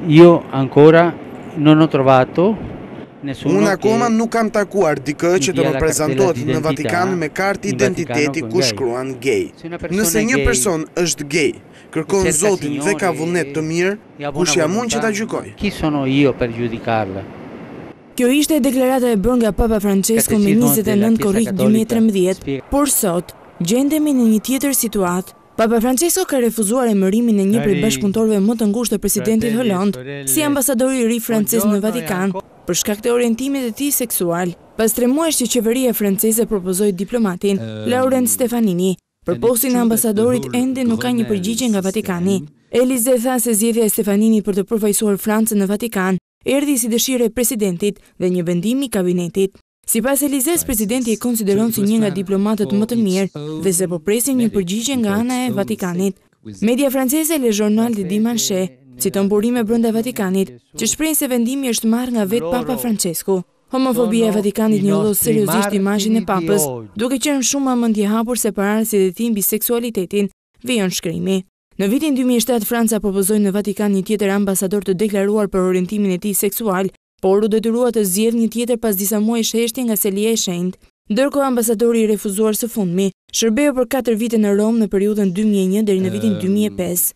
Io ancora non ho trovato nessuno. Unë akoma nuk kam takuar dikë që të më prezantohet në Vatikan me kartë identiteti ku shkruan gay. Nëse një person është gay, kërkon Zotin dhe ka vullnet të mirë, kush jam unë që ta gjykoj? Chi sono io per giudicarla? Kjo ishte deklarata e bërë nga Papa Francesco me 29 korrik 2013, por sot gjendemi në një tjetër situatë. Papa Francesco ka refuzuar emërimin e një prej bashkëpunëtorëve më të ngushtë të presidentit Hollande si ambasadori i ri francez në Vatikan për shkak të orientimit të tij seksual. Pas 3 muajsh që qeveria franceze propozoi diplomatin Laurent Stefanini për postin e ambasadorit, ende nuk ka një përgjigje nga Vatikani. Elize tha se zgjedhja e Stefaninit për të përfaqësuar Francën në Vatikan erdhi si dëshirë e presidentit dhe një vendim i kabinetit. Sipas Elizes, presidenti e konsideron si një nga diplomatët më të mirë dhe se po presin një përgjigje nga ana e Vatikanit. Media franceze Le Journal du Dimanche citon burime brenda Vatikanit që shprehin se vendimi është marrë nga vetë Papa Francesco. Homofobia e Vatikanit njollos seriozisht imazhin e Papës, duke qenë shumë më mendjehapur se paraardhësit e tij mbi seksualitetin, vijon shkrimi. Në vitin 2007 Franca propozoi në Vatikan një tjetër ambasador të deklaruar për orientimin e tij seksual, por u detyrua të zgjedhë një tjetër pas disa muajsh heshtje nga Selia e Shenjtë. Ndërkohë ambasadori i refuzuar së fundmi shërbeu për 4 vite në Rom në periudhën 2001 deri në vitin 2005.